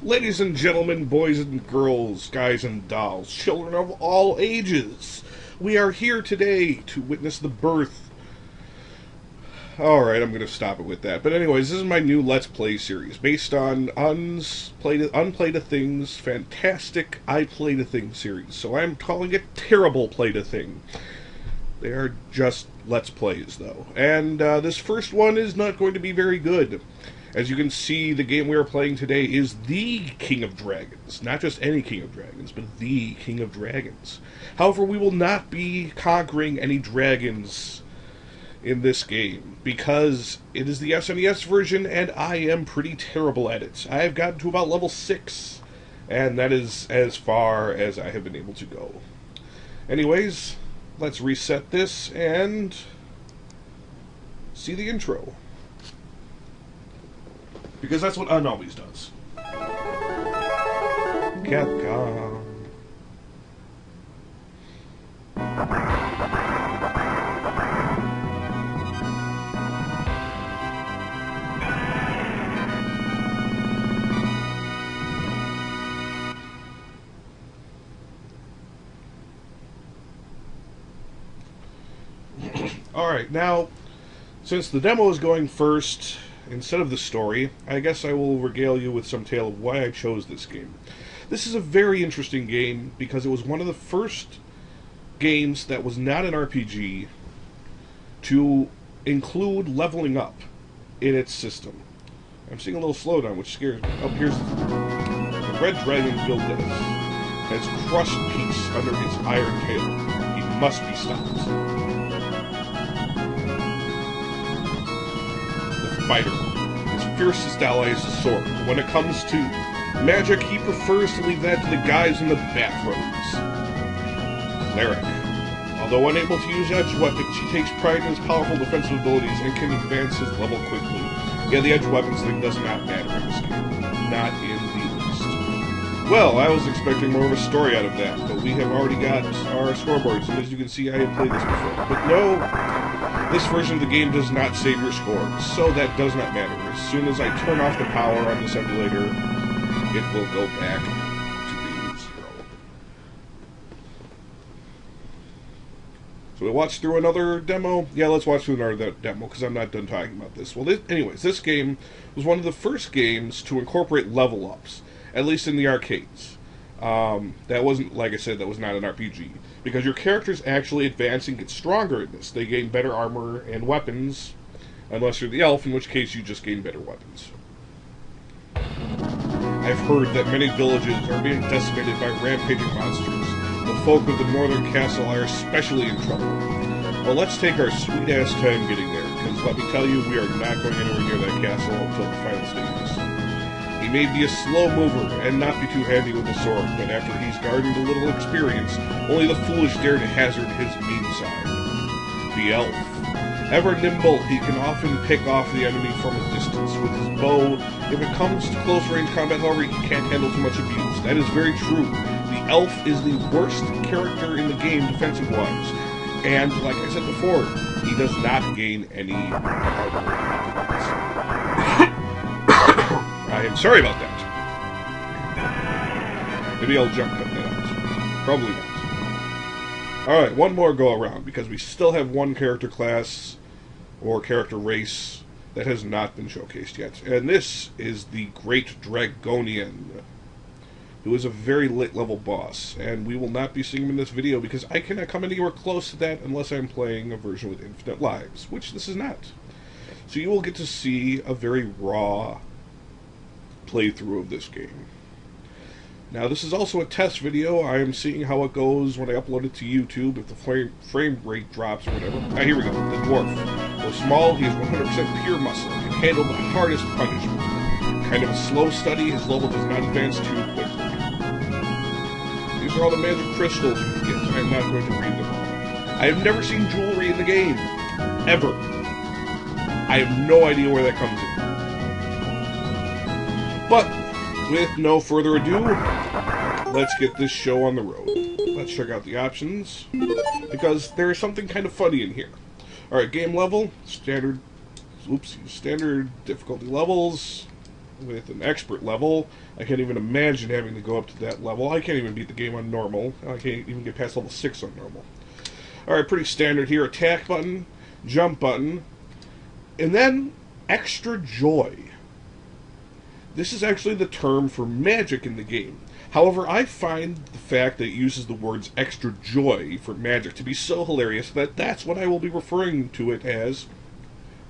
Ladies and gentlemen, boys and girls, guys and dolls, children of all ages, we are here today to witness the birth. Alright, I'm going to stop it with that. But anyways, this is my new Let's Play series, based on Unplayed a Thing's fantastic I Played a Thing series. So I'm calling it Terrible Played a Thing. They are just Let's Plays, though. And this first one is not going to be very good. As you can see, the game we are playing today is the King of Dragons. Not just any King of Dragons, but the King of Dragons. However, we will not be conquering any dragons in this game, because it is the SNES version, and I am pretty terrible at it. I have gotten to about level 6, and that is as far as I have been able to go. Anyways, let's reset this and see the intro. Because that's what Un always does. Capcom. Alright, now, since the demo is going first, instead of the story, I guess I will regale you with some tale of why I chose this game. This is a very interesting game because it was one of the first games that was not an RPG to include leveling up in its system. I'm seeing a little slowdown, which scares me. Oh, here's the red dragon Gildas has crushed peace under his iron tail. He must be stopped. Fighter. His fiercest ally is the sword. When it comes to magic, he prefers to leave that to the guys in the bathrobes. Cleric. Although unable to use edged weapons, he takes pride in his powerful defensive abilities and can advance his level quickly. Yeah, the edged weapons thing does not matter in this game. Not in the least. Well, I was expecting more of a story out of that, but we have already got our scoreboards, and as you can see, I have played this before. But no, this version of the game does not save your scores, so that does not matter. As soon as I turn off the power on this emulator, it will go back to being 0. So we watch through another demo? Yeah, let's watch through another demo, because I'm not done talking about this. Well, anyways, this game was one of the first games to incorporate level ups, at least in the arcades. That wasn't, like I said, that was not an RPG. Because your characters actually advance and get stronger in this. They gain better armor and weapons, unless you're the elf, in which case you just gain better weapons. I've heard that many villages are being decimated by rampaging monsters. The folk of the northern castle are especially in trouble. Well, let's take our sweet-ass time getting there, because let me tell you, we are not going anywhere near that castle until the final stages. He may be a slow mover and not be too handy with the sword, but after he's garnered a little experience, only the foolish dare to hazard his mean side. The elf. Ever nimble, he can often pick off the enemy from a distance with his bow. If it comes to close-range combat, however, he can't handle too much abuse. That is very true. The elf is the worst character in the game defensive-wise. And, like I said before, he does not gain any armor. I am sorry about that. Maybe I'll jump that out. Probably not. Alright, one more go around, because we still have one character class, or character race, that has not been showcased yet. And this is the Great Dragonian, who is a very late-level boss. And we will not be seeing him in this video, because I cannot come anywhere close to that unless I'm playing a version with infinite lives, which this is not. So you will get to see a very raw playthrough of this game. Now, this is also a test video. I am seeing how it goes when I upload it to YouTube, if the frame rate drops or whatever. Ah, here we go. The dwarf. Though small, he is 100% pure muscle and can handle the hardest punishment. Kind of a slow study, his level does not advance too quickly. These are all the magic crystals you can get. I'm not going to read them all. I have never seen jewelry in the game. Ever. I have no idea where that comes in. But, with no further ado, let's get this show on the road. Let's check out the options, because there is something kind of funny in here. Alright, game level, standard difficulty levels. with an expert level. I can't even imagine having to go up to that level. I can't even beat the game on normal. I can't even get past level 6 on normal. Alright, pretty standard here. Attack button, jump button, and then extra joy. This is actually the term for magic in the game. However, I find the fact that it uses the words extra joy for magic to be so hilarious that that's what I will be referring to it as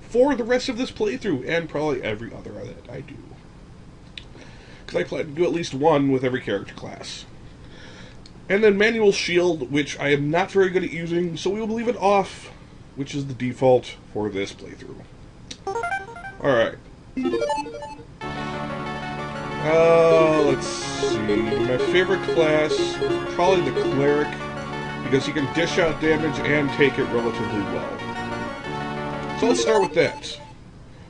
for the rest of this playthrough, and probably every other that I do. Because I plan to do at least one with every character class. And then manual shield, which I am not very good at using, so we will leave it off, which is the default for this playthrough. Alright. Let's see. My favorite class is probably the Cleric, because he can dish out damage and take it relatively well. So let's start with that.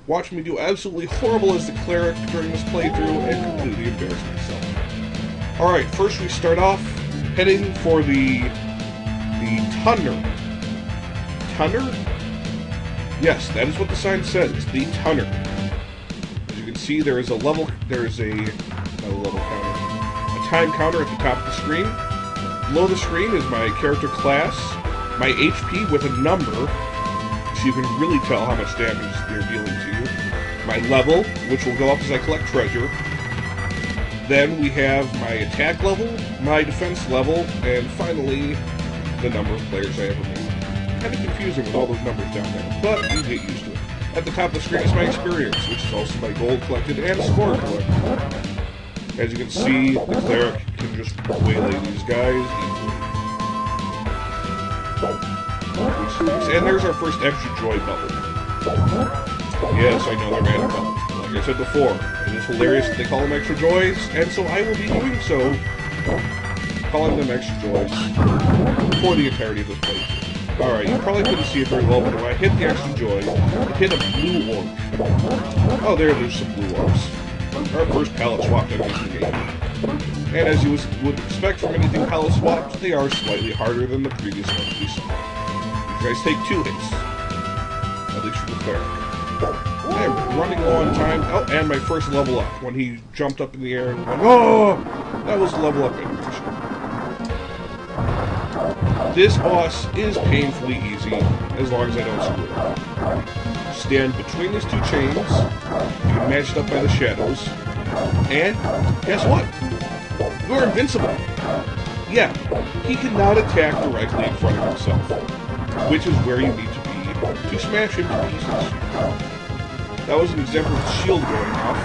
Watch me do absolutely horrible as the Cleric during this playthrough and completely embarrass myself. Alright, first we start off heading for the Tunner. Tunner? Yes, that is what the sign says, the Tunner. As you can see, there is a level, not a level counter, a time counter at the top of the screen. Below the screen is my character class, my HP with a number, so you can really tell how much damage they're dealing to you. My level, which will go up as I collect treasure. Then we have my attack level, my defense level, and finally, the number of players I ever made. Kind of confusing with all those numbers down there, but you get used to it. At the top of the screen is my experience, which is also my gold collected and score collected. As you can see, the Cleric can just waylay these guys easily. And there's our first extra joy bubble. Yes, I know they're random bubbles. Like I said before, it is hilarious that they call them extra joys, and so I will be doing so, calling them extra joys for the entirety of this playthrough. Alright, you probably couldn't see it very well, but when I hit the extra joy, it hit a blue orb. Oh, there's some blue orbs. Our first palette swapped enemies in the game. And as you would expect from anything palette swapped, they are slightly harder than the previous ones we saw. You guys take 2 hits. At least for the Cleric. I am running low on time. Oh, and my first level up, when he jumped up in the air and went, oh! That was the level up animation. This boss is painfully easy, as long as I don't screw it up. Stand between these 2 chains, you can match it up by the shadows, and guess what? You're invincible! Yeah, he cannot attack directly in front of himself, which is where you need to be to smash him to pieces. That was an example of the shield going off.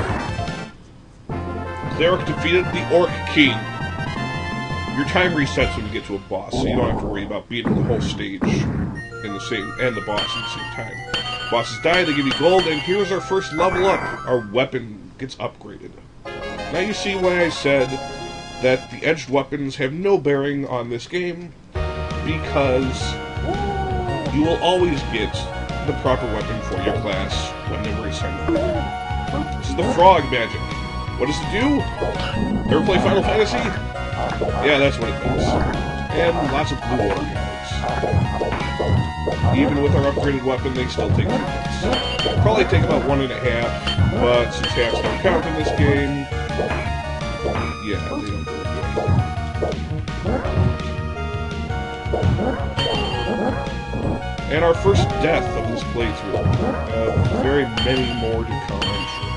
Cleric defeated the Orc King. Your time resets when you get to a boss, so you don't have to worry about beating the whole stage in the same, and the boss at the same time. Bosses die, they give you gold, and here's our first level up. Our weapon gets upgraded. Now you see why I said that the edged weapons have no bearing on this game, because you will always get the proper weapon for your class whenever it's time to play. This is the frog magic. What does it do? Ever play Final Fantasy? Yeah, that's what it does. And lots of blue orb guys. Even with our upgraded weapon, they still take 2 hits. Probably take about 1.5, but since halves don't count in this game, yeah, they don't do it. And our first death of this playthrough. Very many more to come, I'm sure.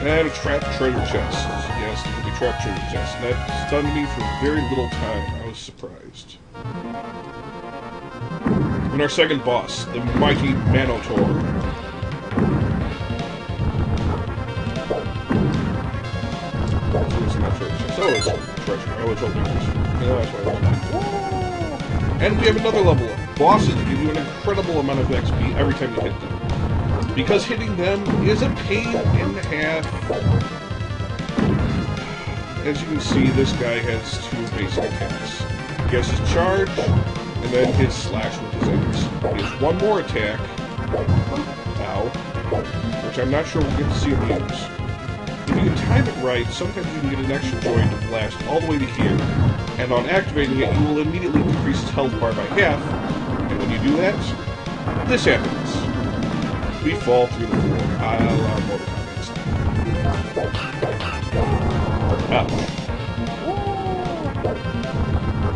And a trapped treasure chest. Yes, there can be trapped treasure chests. And that stunned me for very little time. I was surprised. And our second boss, the mighty Manotaur. It's not treasure chest. Oh, it's treasure. I was hoping it was. Yeah, that's why I was hoping. And we have another level up. Bosses give you an incredible amount of XP every time you hit them. Because hitting them is a pain in the half. As you can see, this guy has 2 basic attacks. He has his charge, and then his slash with his axe. He has 1 more attack, ow, which I'm not sure we'll get to see him use. If you can time it right, sometimes you can get an extra joy to blast all the way to here, and on activating it, you will immediately decrease his health bar by half, and when you do that, this happens. we fall through the floor. A la Mortal Kombat style.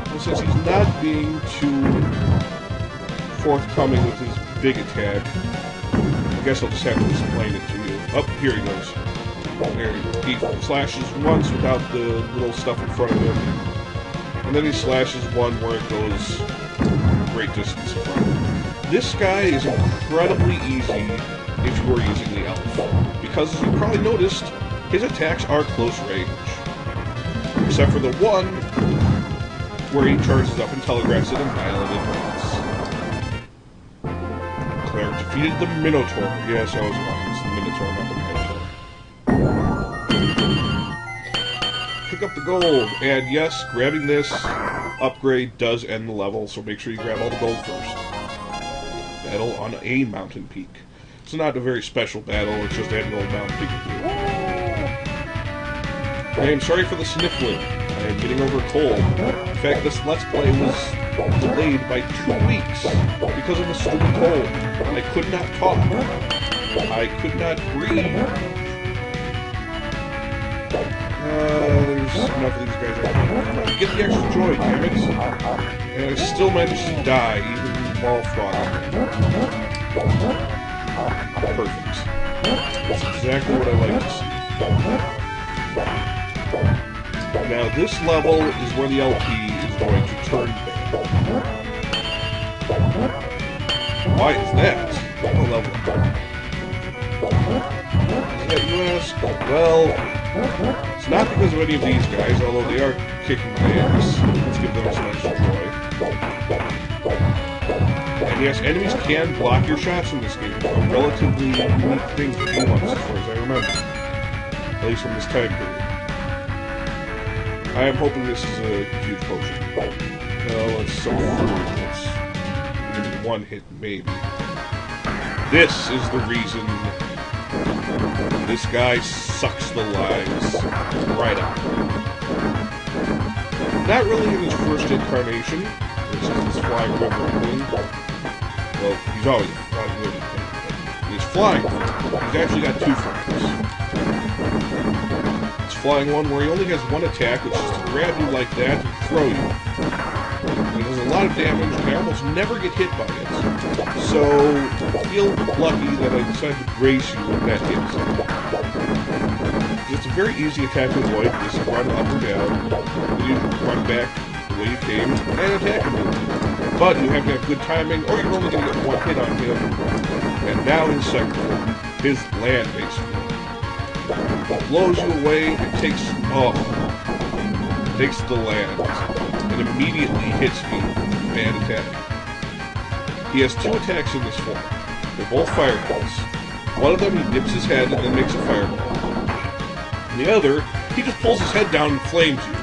Well, since he's not being too forthcoming with his big attack, I guess I'll just have to explain it to you. Oh, here he goes. There he slashes once without the little stuff in front of him, and then he slashes one where it goes a great distance in front of him. This guy is incredibly easy if you are using the elf, because as you probably noticed, his attacks are close range. Except for the one where he charges up and telegraphs it a mile in advance. Cleric defeated the Minotaur. Yes, I was wrong. It's the Minotaur, not the Minotaur. Pick up the gold, and yes, grabbing this upgrade does end the level, so make sure you grab all the gold first. Battle on a mountain peak. It's not a very special battle, it's just adding gold mountain peak. I am sorry for the sniffling. I am getting over a cold. In fact, this Let's Play was delayed by 2 weeks because of a stupid cold. I could not talk. I could not breathe. There's enough of these guys right now. Get the extra joy, damn it. And I still managed to die, even while frogging. Perfect. That's exactly what I like to see. Now, this level is where the LP is going to turn bad. Why is that? What level? Is that you ask? Well, it's not because of any of these guys, although they are kicking my ass. Let's give them some extra joy. And yes, enemies can block your shots in this game. A relatively unique thing to do once, as far as I remember. At least from this time period. I am hoping this is a huge potion. Well, it's so fruit. It's maybe one hit, maybe. This is the reason this guy sucks the lives right out. Not really in his first incarnation. This is this flying river thing. Well, he's always a flying river thing. He's flying. He's actually got 2 flyers. Flying one where he only has one attack, which is to grab you like that and throw you. It does a lot of damage, and I almost never get hit by it. So, I feel lucky that I decided to brace you when that hits. It's a very easy attack to avoid. Just run up or down, then you run back the way you came, and attack him. But you have to have good timing, or you're only going to get one hit on him. And now his second form, his land-based form. It blows you away, it takes the land, and immediately hits me. Bad attack. He has 2 attacks in this form. They're both fireballs. One of them he dips his head and then makes a fireball. And the other, he just pulls his head down and flames you.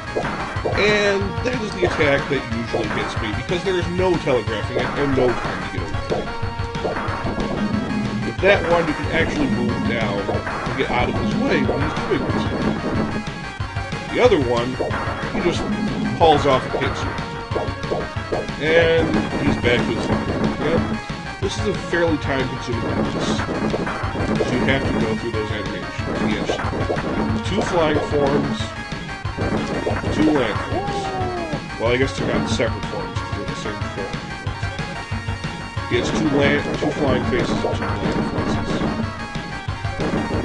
And that is the attack that usually hits me, because there is no telegraphing it and no time to get over. With that one, you can actually move down and get out of his way when he's doing it. The other one, he just hauls off and hits you. And he's back to his fire. Yep. This is a fairly time-consuming process. So you have to go through those animations. Yes. 2 flying forms, 2 land forms. Well, I guess they're not separate forms because they're the same form. He has 2 flying faces and 2 land faces.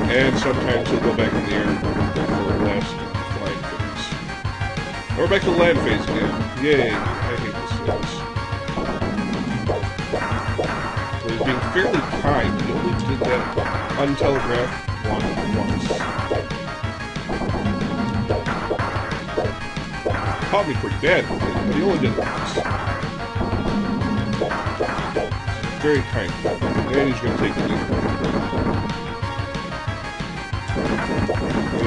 And sometimes he'll go back in the air for the last flying phase. Or back to the land phase again. Yay, I hate this phase. But he's being fairly kind. He only did that untelegraphed one once. Caught me pretty bad with it, but he only did it once. Very kind. And he's going to take the lead.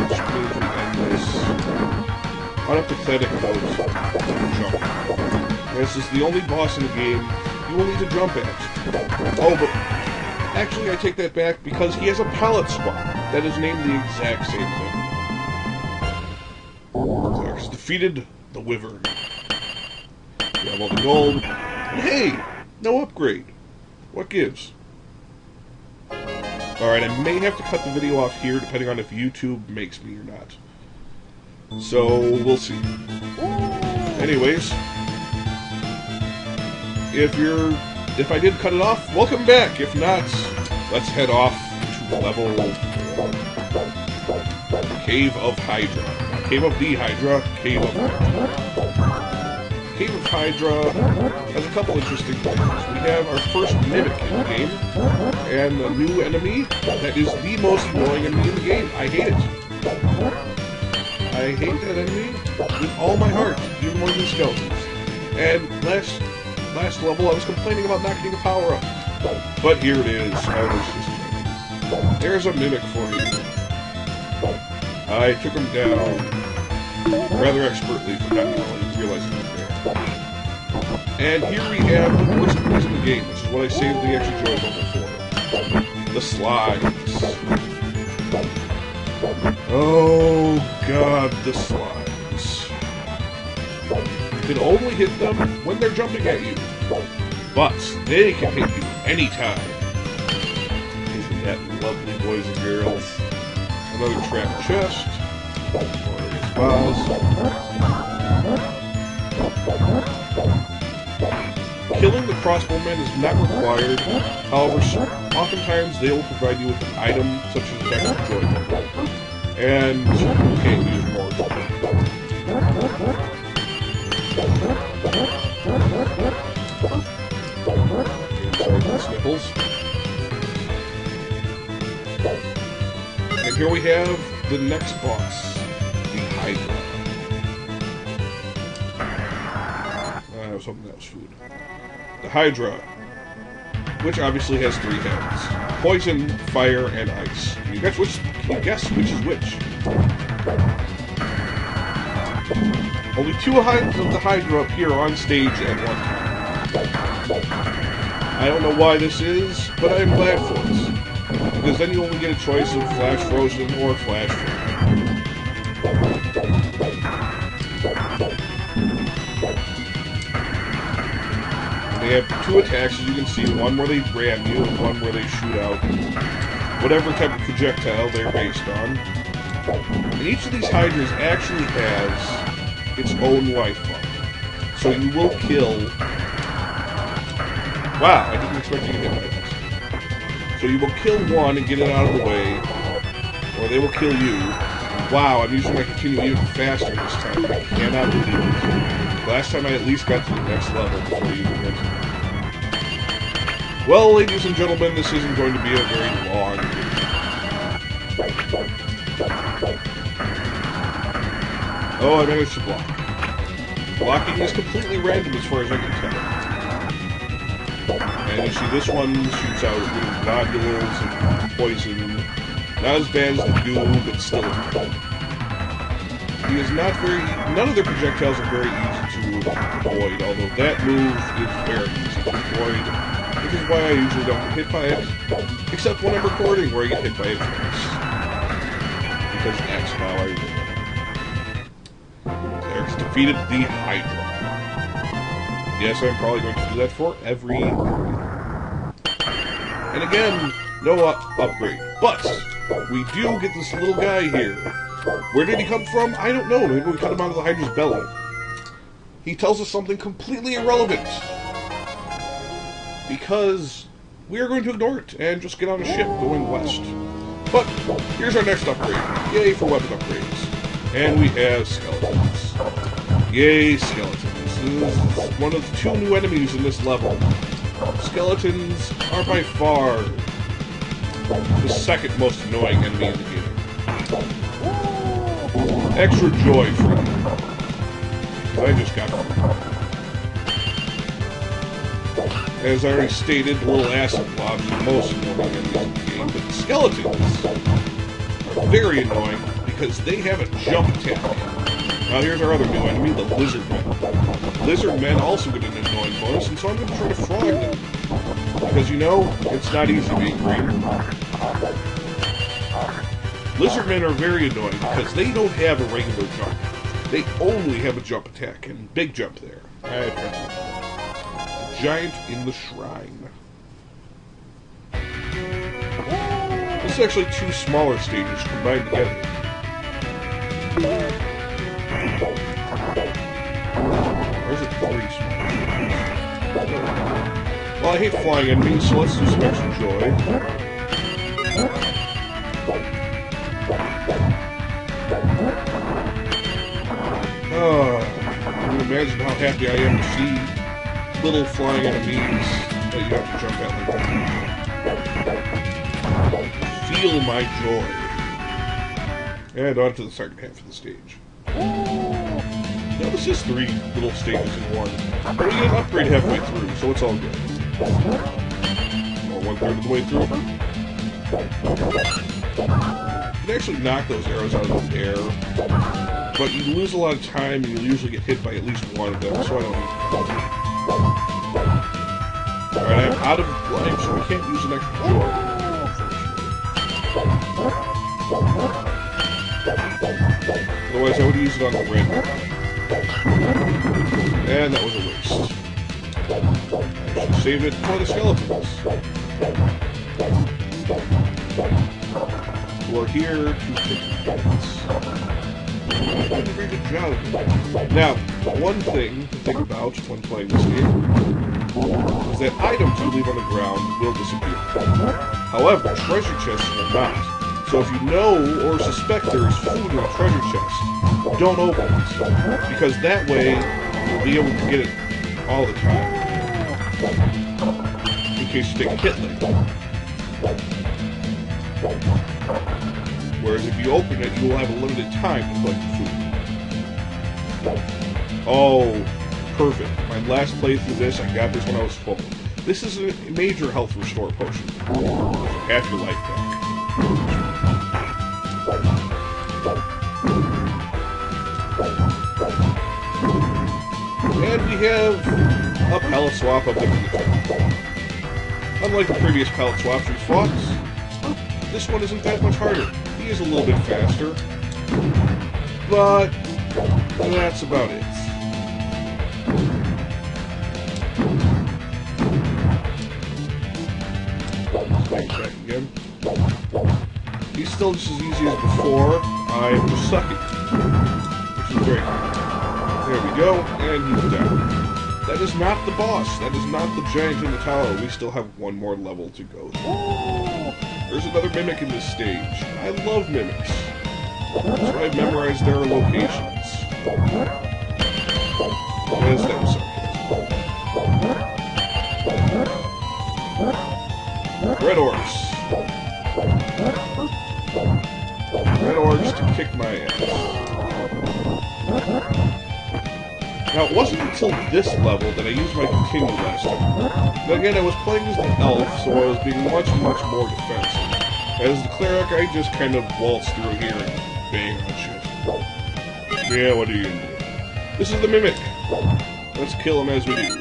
Which means we end this on a pathetic note. Jump. This is the only boss in the game you will need to jump at. Oh, but actually I take that back because he has a pallet spawn that is named the exact same thing. Cleric's defeated the Wyvern. You have all the gold. And hey! No upgrade. What gives? Alright, I may have to cut the video off here depending on if YouTube makes me or not. So, we'll see. Anyways, if I did cut it off, welcome back. If not, let's head off to level 4. Cave of Hydra. Cave of the Hydra, Cave of Hydra. Cave of Hydra has a couple interesting things. We have our first mimic in the game, and a new enemy that is the most annoying enemy in the game. I hate it. I hate that enemy with all my heart, even more than skeletons. And last level I was complaining about not getting a power-up. But here it is. There's a mimic for you. I took him down rather expertly for not realizing he was there. And here we have the worst place in the game, which is what I saved the extra joy level for. The slides. Oh god, the slides. You can only hit them when they're jumping at you. But they can hit you anytime. Isn't that lovely, boys and girls? Another trapped chest. Glorious vase. Killing the crossbowmen is not required. However, oftentimes they will provide you with an item such as an extra joy level. And you can't use more. Sniffles. And here we have the next boss, the Hydra. I was hoping that was food. The Hydra, which obviously has 3 heads: poison, fire, and ice. Can you guess which is which? Only 2 heads of the Hydra appear on stage at one time. I don't know why this is, but I am glad for it. Because then you only get a choice of Flash Frozen or Flash Frozen. They have 2 attacks, as you can see. One where they ram you, and one where they shoot out whatever type of projectile they're based on. And each of these Hydras actually has its own life bar. So you will kill... Wow, I didn't expect you to get by that. So you will kill one and get it out of the way, or they will kill you. Wow, I'm using my continue even faster this time. I cannot believe it. Last time I at least got to the next level before using it. Well, ladies and gentlemen, this isn't going to be a very long video. Oh, I managed to block. Blocking is completely random as far as I can tell. And you see this one shoots out little globules and poison. Not as bad as the goo, but still. He is not very... None of their projectiles are very easy to avoid, although that move is very easy to avoid, which is why I usually don't get hit by it, except when I'm recording where I get hit by it twice. Because that's how I roll. Cleric's defeated the Hydra. Yes, I'm probably going to do that for every... And again, no upgrade. But we do get this little guy here. Where did he come from? I don't know. Maybe we cut him out of the Hydra's belly. He tells us something completely irrelevant. Because we are going to ignore it and just get on a ship going west. But here's our next upgrade. Yay for weapon upgrades. And we have skeletons. Yay, skeletons. This is one of the 2 new enemies in this level. Skeletons are by far the second most annoying enemy in the game. Extra joy for you. I just got it. As I already stated, the little acid blobs are the most annoying enemies in the game, but the skeletons are very annoying because they have a jump attack. Now here's our other new enemy, the lizard men. Lizard men also get an annoying bonus, and so I'm going to try to frog them. Because, you know, it's not easy being green. Lizard men are very annoying because they don't have a regular jump. They only have a jump attack, and big jump there. Giant in the shrine. This is actually two smaller stages combined together. Or is it three small? Well, I hate flying enemies, so let's do some extra joy. You can imagine how happy I am to see little flying enemies that you have to jump at like that. Feel my joy. And on to the second half of the stage. Now this is three little stages in one. But we get an upgrade halfway through, so it's all good. Or 1/3 of the way through. You can actually knock those arrows out of the air, but you lose a lot of time and you usually get hit by at least one of them, so I don't need to. Alright, I'm out of life, so I can't use an extra joy. Otherwise, I would use it on the red. And that was a waste. I should save it for the skeletons. Who are here to kick points. I did a very good job. Now, one thing to think about when playing this game is that items you leave on the ground will disappear. However, treasure chests will not. So if you know or suspect there is food in a treasure chest, don't open it. Because that way, you'll be able to get it all the time. In case you take a hit later. Whereas if you open it, you will have a limited time to collect the food. Oh, perfect. My last playthrough this, I got this when I was full. This is a major health restore potion. Half your life back. And we have a palette swap of the future. Unlike the previous palette swaps we fought, this one isn't that much harder. He is a little bit faster, but that's about it. Back again. He's still just as easy as before. I'm just sucking, which is great. There we go, and he's down. That is not the boss. That is not the giant in the tower. We still have one more level to go through. There's another mimic in this stage. I love mimics. That's why I've memorized their locations. Yes, that was sarcasm. Red orcs. Red orcs to kick my ass. Now, it wasn't until this level that I used my continue last time. But again, I was playing as the elf, so I was being much more defensive. As the cleric, I just kind of waltz through here and bang on shit. Yeah, what are you gonna do? This is the mimic. Let's kill him as we do.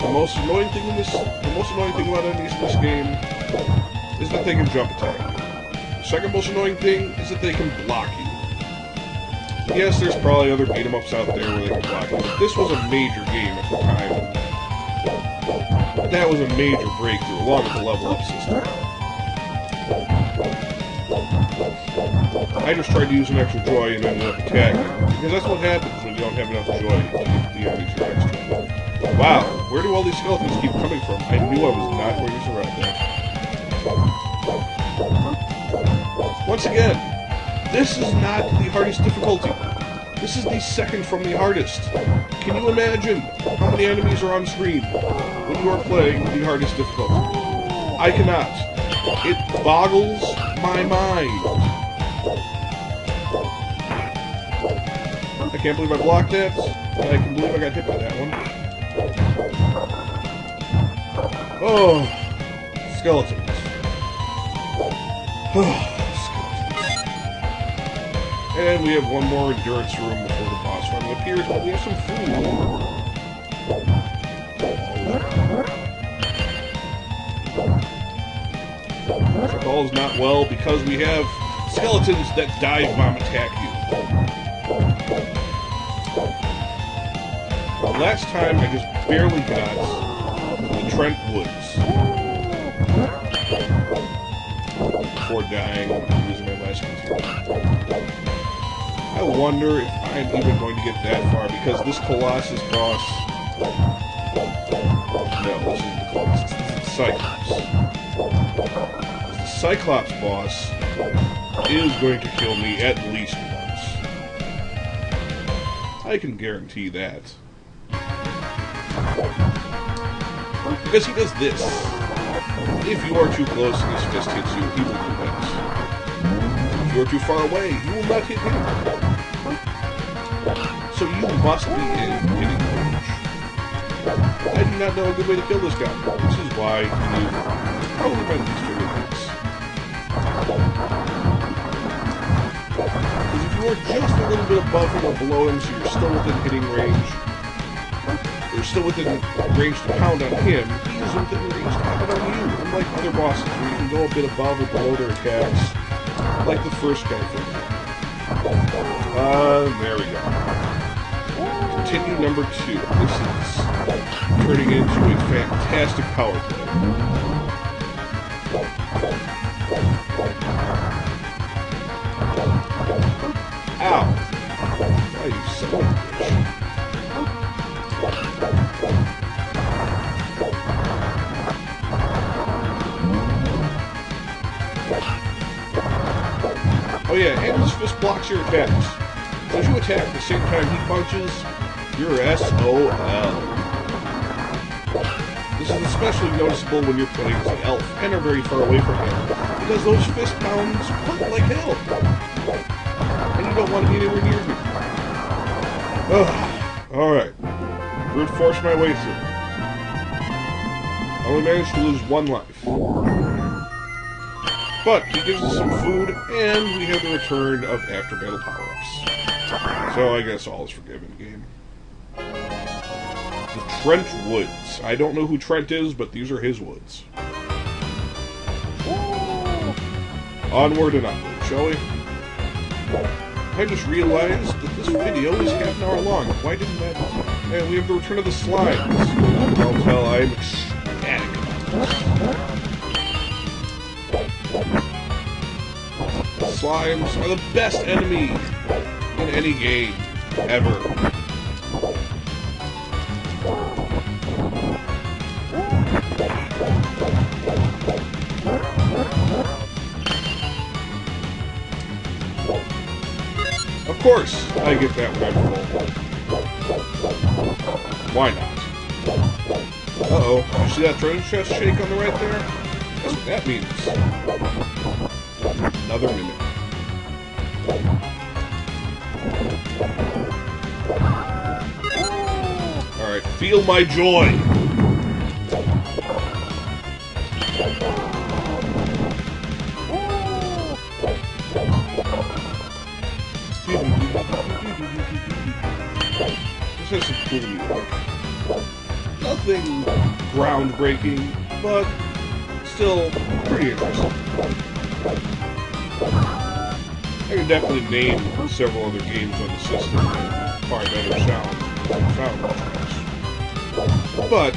The most annoying thing about enemies in this game is that they can jump attack you. The second most annoying thing is that they can block you. Yes, there's probably other beat-em-ups out there where they can block you, but this was a major game at the time. That was a major breakthrough, along with the level-up system. I just tried to use an extra joy and ended up attacking, because that's what happens when you don't have enough joy to give the enemies your extra. Wow, where do all these skeletons keep coming from? I knew I was not going to surround that. Once again, this is not the hardest difficulty. This is the second from the hardest. Can you imagine how many enemies are on screen when you are playing the hardest difficulty? I cannot. It boggles my mind. I can't believe I blocked that, and I can believe I got hit by that one. Oh, skeletons. And we have one more endurance room before the boss finally appears, but we have some food. All is not well because we have skeletons that dive bomb attack you. Last time I just barely got the Trent Woods before dying and losing my last continue. I wonder if I'm even going to get that far, because this Colossus boss... No, this isn't the Colossus, this is the Cyclops. The Cyclops boss is going to kill me at least once. I can guarantee that. Because he does this. If you are too close and his fist hits you, he will do that. If you are too far away, you will not hit him. So you must be in hitting range. I do not know a good way to kill this guy. This is why you probably my least favorite things. Because if you are just a little bit above him or below him, so you're still within hitting range, you're still within range to pound on him, he is within range to pound on you. Unlike other bosses where you can go a bit above or below their attacks, like the first guy from there we go. Continue number 2. This is turning into a fantastic power play. Ow! Why you son of a bitch? Oh yeah, and his fist blocks your attacks. So as you attack at the same time he punches, you're SOL. This is especially noticeable when you're playing as an elf and are very far away from him, because those fist pounds hurt like hell. And you don't want to be anywhere near me. Alright. Brute force my way through. I only managed to lose 1 life. But he gives us some food, and we have the return of after-battle power-ups. So I guess all is forgiven, game. The Trent Woods. I don't know who Trent is, but these are his woods. Onward and upward, shall we? I just realized that this video is half an hour long. Why didn't that... And we have the return of the slimes. I'll tell, I am ecstatic about this. Slimes are the best enemy in any game, ever. Of course, I get that when I'm full. Why not? Uh-oh, you see that treasure chest shake on the right there? That's what that means. Another minute. Alright, feel my joy! This has some cool music. Nothing groundbreaking, but still pretty interesting. I can definitely name several other games on the system and find other sound tracks. But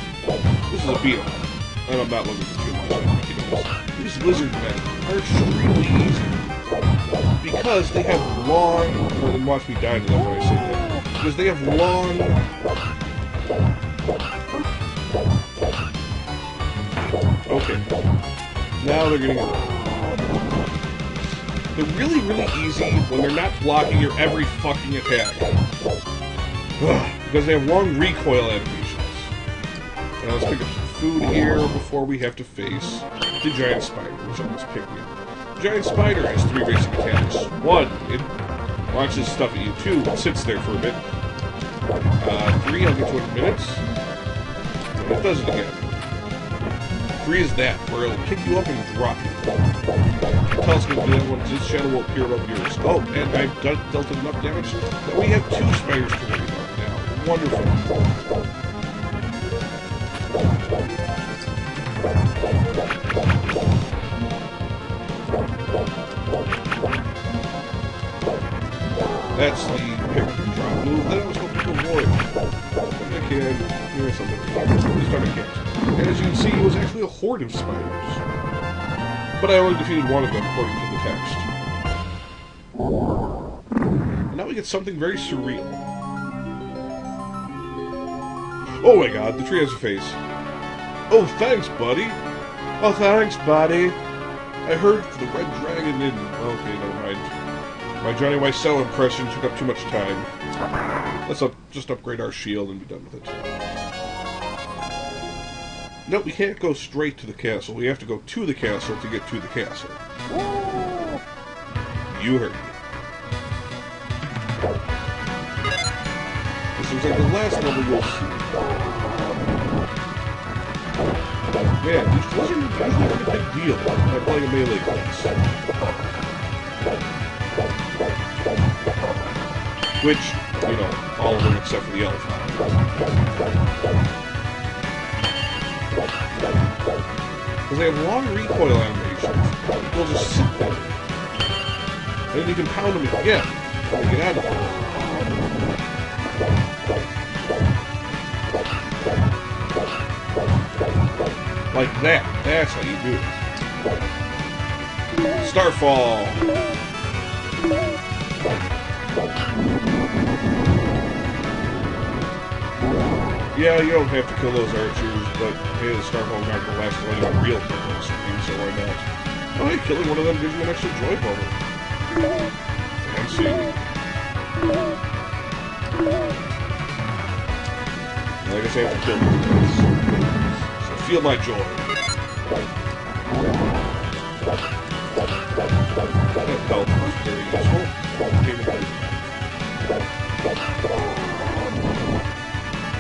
this is a beat-em-up, and I'm not looking for too much. These lizard men are extremely easy because they have long. And watch me die to them when I say that. Because they have long. Okay. Now they're getting. They're really, really easy when they're not blocking your every fucking attack. Because they have long recoil animations. Now let's pick up some food here before we have to face the giant spider, which almost picked me up. The giant spider has 3 basic attacks. 1, it launches stuff at you. 2, it sits there for a bit. 3, I'll get to it in minutes. And it does it again. 3 is that, where it'll pick you up and drop you. Tell us going to do that once its shadow will appear above yours. Oh, and I've dealt enough damage that we have 2 spiders to worry about now. Wonderful. That's the pick and drop move that I was hoping to avoid. But I can. Here's something. And as you can see, it was actually a horde of spiders. But I only defeated one of them, according to the text. And now we get something very surreal. Oh my god, the tree has a face. Oh, thanks, buddy. Oh, thanks, buddy. I heard the red dragon in... Okay, never mind. My Johnny Weissel impression took up too much time. Let's just upgrade our shield and be done with it. No, we can't go straight to the castle. We have to go to the castle to get to the castle. You heard me. This looks like the last level you'll see. Man, these lizards are usually a big deal when I'm playing a melee class. Which, you know, all of them except for the elf. Because they have long recoil animations. They'll just sit there. And then you can pound them again. To get out of there. Like that. That's how you do it. Starfall! Yeah, you don't have to kill those archers, but hey, the Starfall's not going to last long on real kills, so why not? Oh, hey, killing one of them gives you an extra joy bubble. Fancy. Like I say, I have to kill them. So feel my joy. That belt was very useful.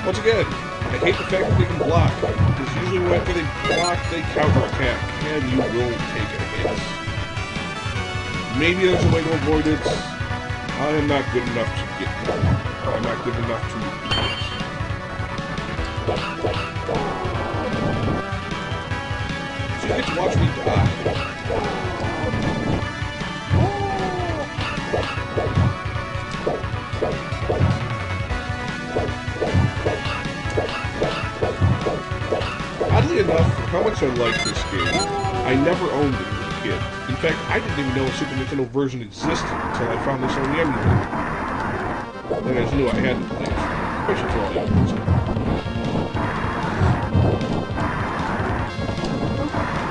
Once again, I hate the fact that they can block, because usually after they block, they counterattack, and you will take a hit. Maybe there's a way to avoid it. I am not good enough to get there. I'm not good enough to do it. So you get to watch me die. Oddly enough, for how much I like this game, I never owned it as a kid. In fact, I didn't even know a Super Nintendo version existed until I found this on the emulator. Then I just knew I had to play it. Especially for all the others.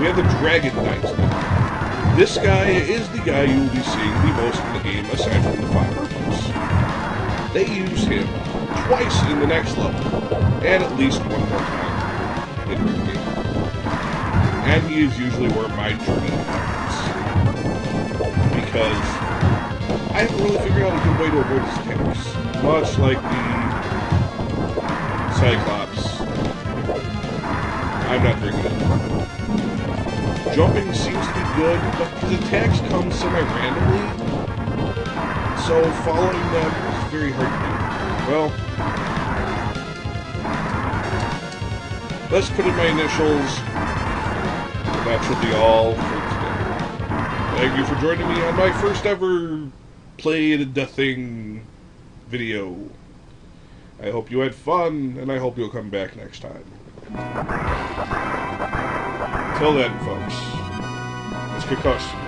We have the Dragon Knights now. This guy is the guy you will be seeing the most in the game, aside from the Fireballs. They use him twice in the next level, and at least one more time in the game. And he is usually where my dream happens. Because I haven't really figured out a good way to avoid his attacks. Much like the Cyclops. I'm not very good. Jumping seems to be good, but his attacks come semi-randomly. So following them is very hard to do. Well, let's put in my initials. That should be all for today. Thank you for joining me on my first ever Played the Thing video. I hope you had fun, and I hope you'll come back next time. Till then, folks, let's kick off some.